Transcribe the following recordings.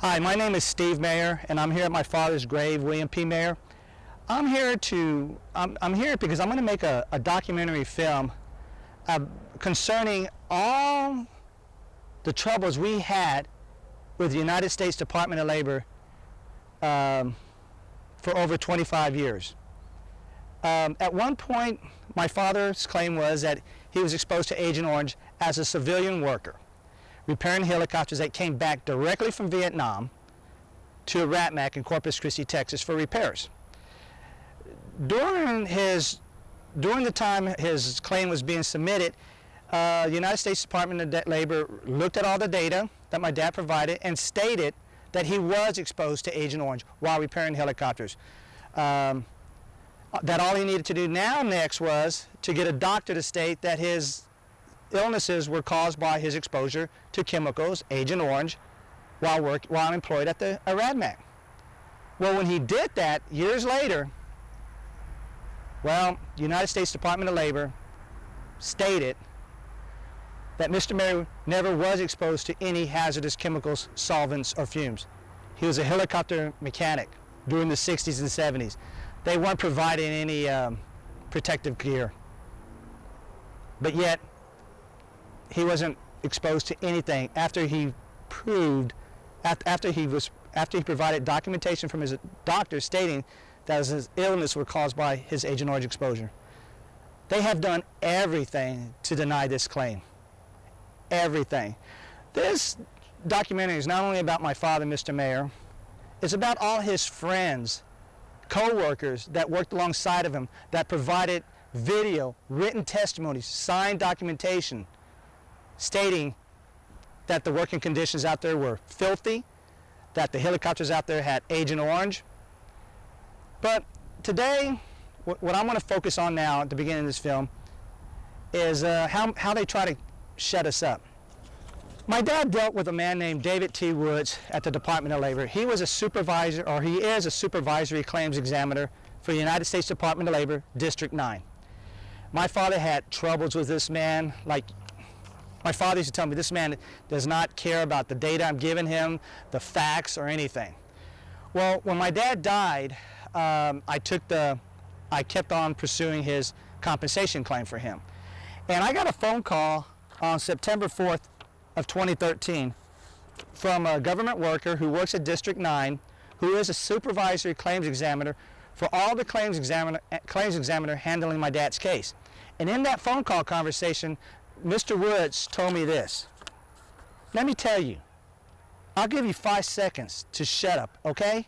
Hi, my name is Steve Mayer, and I'm here at my father's grave, William P. Mayer. I'm here because I'm going to make a documentary film concerning all the troubles we had with the United States Department of Labor for over 25 years. At one point, my father's claim was that he was exposed to Agent Orange as a civilian worker, repairing helicopters that came back directly from Vietnam to a RATMAC in Corpus Christi, Texas for repairs. During the time his claim was being submitted, the United States Department of Labor looked at all the data that my dad provided and stated that he was exposed to Agent Orange while repairing helicopters. That all he needed to do next was to get a doctor to state that his illnesses were caused by his exposure to chemicals, Agent Orange, while employed at the RATMAC. Well, when he did that, years later, the United States Department of Labor stated that Mr. Mayer never was exposed to any hazardous chemicals, solvents, or fumes. He was a helicopter mechanic during the 60s and 70s. They weren't providing any protective gear. But yet, he wasn't exposed to anything after he provided documentation from his doctor stating that his illness were caused by his Agent Orange exposure. They have done everything to deny this claim. Everything. This documentary is not only about my father, Mr. Mayer, it's about all his friends, co-workers that worked alongside of him, that provided video, written testimonies, signed documentation, stating that the working conditions out there were filthy, that the helicopters out there had Agent Orange. But today, what I want to focus on now at the beginning of this film is how they try to shut us up. My dad dealt with a man named David T. Woods at the Department of Labor. He was a supervisor, or he is a supervisory claims examiner for the United States Department of Labor, District 9. My father had troubles with this man. Like, my father used to tell me, this man does not care about the data I'm giving him, the facts, or anything. Well, when my dad died, I kept on pursuing his compensation claim for him. And I got a phone call on September 4th of 2013 from a government worker who works at District 9, who is a supervisory claims examiner for all the claims examiner handling my dad's case. And in that phone call conversation, Mr. Woods told me this: let me tell you, I'll give you 5 seconds to shut up, okay?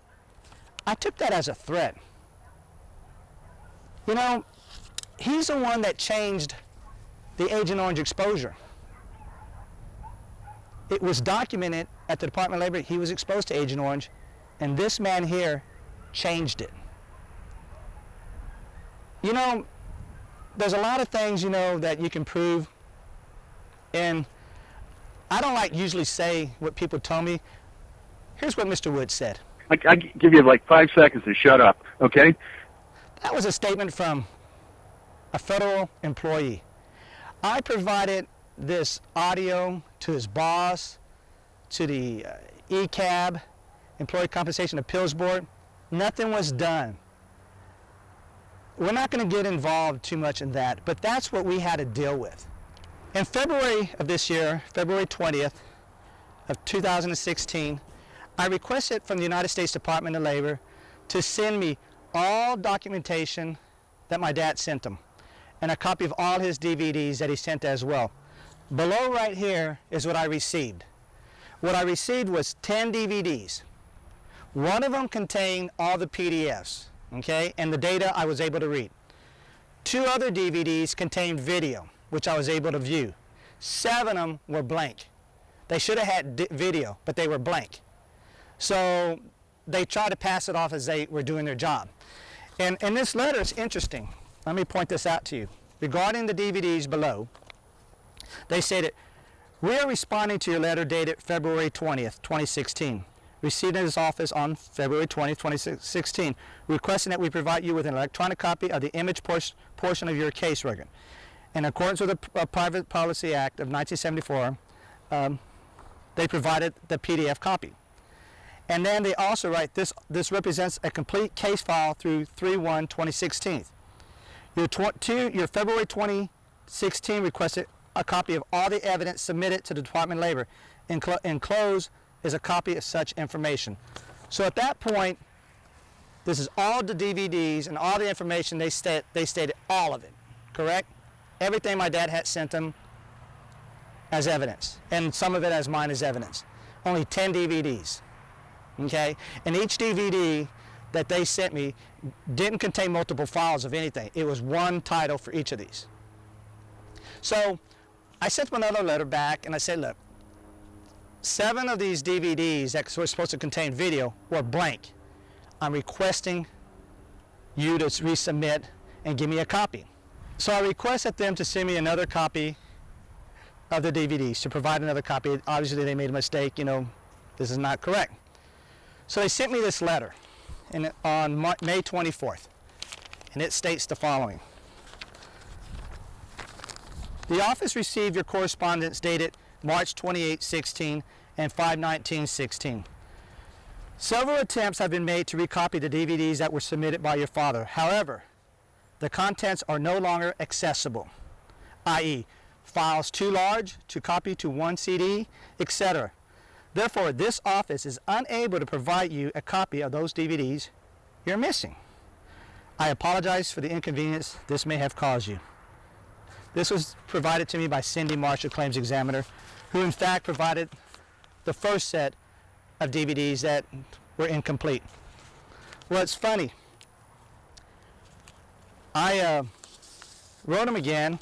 I took that as a threat. You know, he's the one that changed the Agent Orange exposure. It was documented at the Department of Labor he was exposed to Agent Orange, and this man here changed it. You know, there's a lot of things, you know, that you can prove, and I don't usually say what people tell me. Here's what Mr. Woods said. I give you like 5 seconds to shut up, okay? That was a statement from a federal employee. I provided this audio to his boss, to the ECAB, Employee Compensation Appeals Board. Nothing was done. We're not going to get involved too much in that, but that's what we had to deal with. In February of this year, February 20th of 2016, I requested from the United States Department of Labor to send me all documentation that my dad sent him, and a copy of all his DVDs that he sent as well. Below right here is what I received. What I received was 10 DVDs. One of them contained all the PDFs, okay, and the data I was able to read. 2 other DVDs contained video, which I was able to view. 7 of them were blank. They should have had video, but they were blank. So they tried to pass it off as they were doing their job. And this letter is interesting. Let me point this out to you. Regarding the DVDs below, they stated, we are responding to your letter dated February 20th, 2016, received in his office on February 20th, 2016, requesting that we provide you with an electronic copy of the image portion of your case record. In accordance with the Private Policy Act of 1974, they provided the PDF copy. And then they also write, this represents a complete case file through 3/1/2016. Your February 2016 requested a copy of all the evidence submitted to the Department of Labor. Enclosed is a copy of such information. So at that point, this is all the DVDs and all the information. They stated all of it, correct? Everything my dad had sent them as evidence, and some of it as mine as evidence. Only 10 DVDs, okay? And each DVD that they sent me didn't contain multiple files of anything. It was one title for each of these. So I sent them another letter back and I said, look, 7 of these DVDs that were supposed to contain video were blank. I'm requesting you to resubmit and give me a copy. So I requested them to send me another copy of the DVDs, to provide another copy. Obviously they made a mistake, you know, this is not correct. So they sent me this letter on May 24th, and it states the following. The office received your correspondence dated March 28/16 and 5/19/16. Several attempts have been made to recopy the DVDs that were submitted by your father. However, the contents are no longer accessible, i.e., files too large to copy to one CD, etc. Therefore, this office is unable to provide you a copy of those DVDs you're missing. I apologize for the inconvenience this may have caused you. This was provided to me by Cindy Marshall, claims examiner, who in fact provided the first set of DVDs that were incomplete. Well, it's funny. I wrote them again,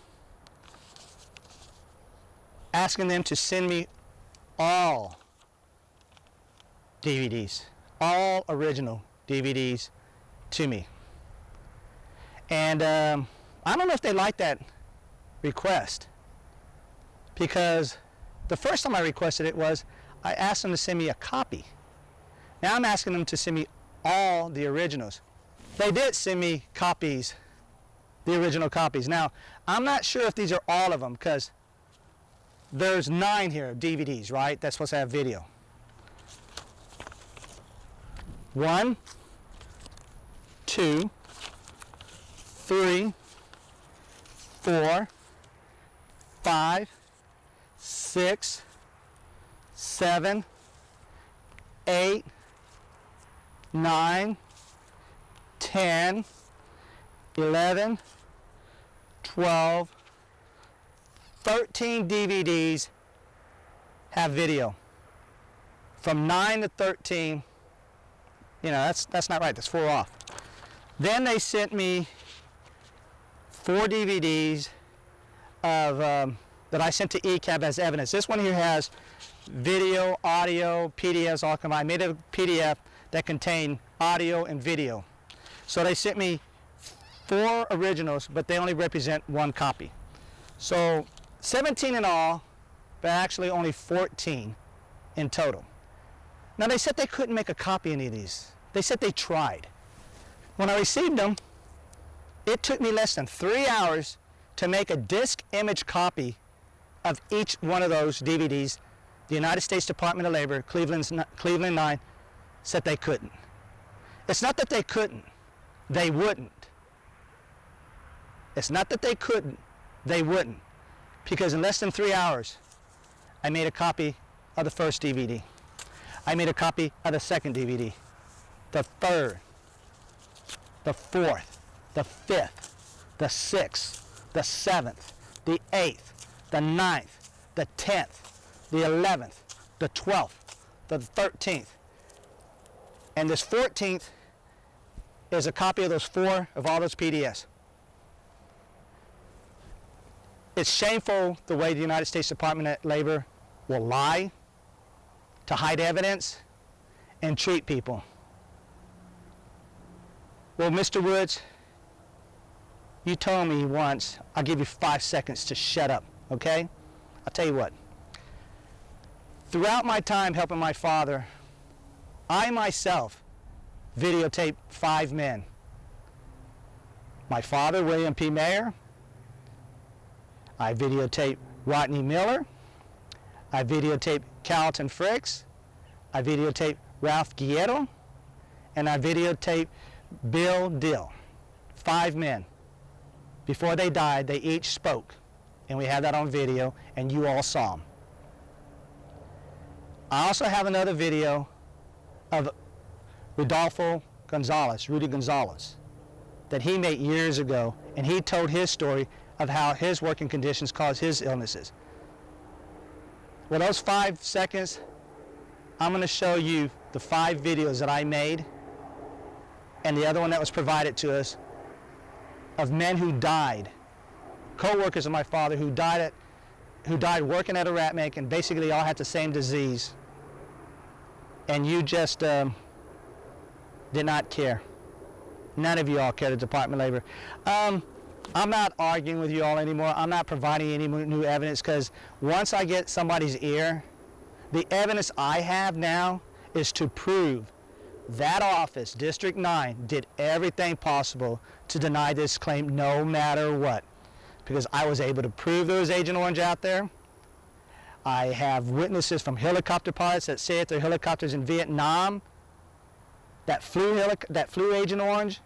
asking them to send me all DVDs, all original DVDs to me. And I don't know if they like that request, because the first time I requested it was I asked them to send me a copy. Now I'm asking them to send me all the originals. They did send me copies, the original copies. Now, I'm not sure if these are all of them, because there's 9 here DVDs, right? That's supposed to have video. 1, 2, 3, 4, 5, 6, 7, 8, 9, 10, 11, 12, 13 DVDs have video. From 9 to 13, you know, that's not right, that's 4 off. Then they sent me 4 DVDs of that I sent to ECAB as evidence. This one here has video, audio, PDFs all combined. I made a PDF that contained audio and video. So they sent me 4 originals, but they only represent 1 copy. So 17 in all, but actually only 14 in total. Now they said they couldn't make a copy of any of these. They said they tried. When I received them, it took me less than 3 hours to make a disc image copy of each one of those DVDs. The United States Department of Labor, Cleveland 9, said they couldn't. It's not that they couldn't, they wouldn't. It's not that they couldn't, they wouldn't. Because in less than 3 hours, I made a copy of the first DVD. I made a copy of the second DVD, the third, the fourth, the fifth, the 6th, the 7th, the 8th, the 9th, the 10th, the 11th, the 12th, the 13th. And this 14th is a copy of those 4 of all those PDFs. It's shameful the way the United States Department of Labor will lie to hide evidence and treat people. Well, Mr. Woods, you told me once, I'll give you 5 seconds to shut up, okay? I'll tell you what. Throughout my time helping my father, I myself videotaped 5 men. My father, William P. Mayer. I videotaped Rodney Miller. I videotaped Carlton Fricks. I videotaped Ralph Guerrero, and I videotaped Bill Dill. 5 men. Before they died, they each spoke. And we have that on video, and you all saw them. I also have another video of Rodolfo Gonzalez, Rudy Gonzalez, that he made years ago, and he told his story of how his working conditions caused his illnesses. Well, those 5 seconds, I'm going to show you the 5 videos that I made and the other one that was provided to us of men who died, co-workers of my father who died working at a rat make, and basically they all had the same disease. And you just did not care. None of you all care, the Department of Labor. I'm not arguing with you all anymore. I'm not providing any new evidence, because once I get somebody's ear, the evidence I have now is to prove that office, District 9, did everything possible to deny this claim no matter what. Because I was able to prove there was Agent Orange out there. I have witnesses from helicopter pilots that say that their helicopters in Vietnam that flew Agent Orange,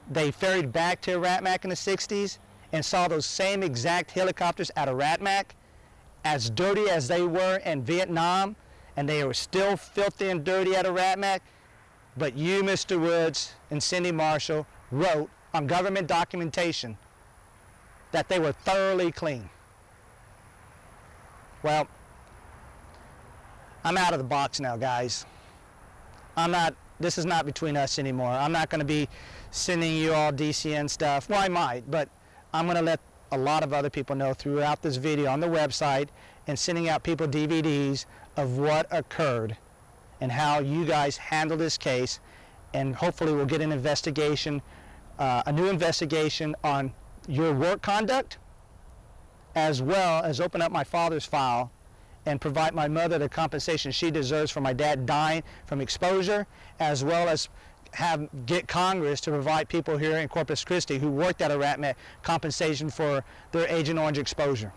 they ferried back to Iraq in the 60s and saw those same exact helicopters at Iraq, as dirty as they were in Vietnam, and they were still filthy and dirty at Iraq. But you, Mr. Woods, and Cindy Marshall wrote on government documentation that they were thoroughly clean. Well, I'm out of the box now, guys. This is not between us anymore. I'm not going to be sending you all DCN stuff. Well, I might, but I'm going to let a lot of other people know throughout this video on the website and sending out people DVDs of what occurred and how you guys handle this case, and hopefully we'll get an investigation, a new investigation on your work conduct, as well as open up my father's file and provide my mother the compensation she deserves for my dad dying from exposure, as well as get Congress to provide people here in Corpus Christi who worked at Iraq compensation for their Agent Orange exposure.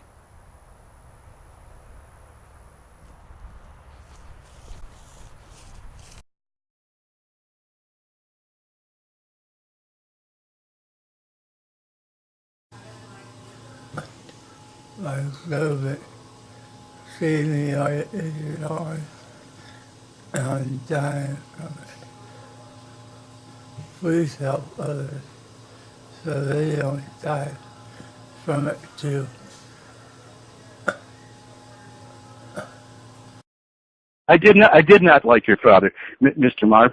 I love it. Seeing the Agent Orange and I'm dying from it. Please help others so they don't die from it too. I did not like your father, Mr. Marv.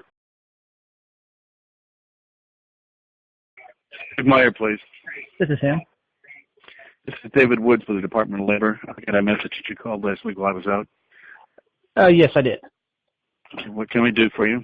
Meyer, please. This is him. This is David Woods for the Department of Labor. I got a message that you called last week while I was out. Yes, I did. Okay, what can we do for you?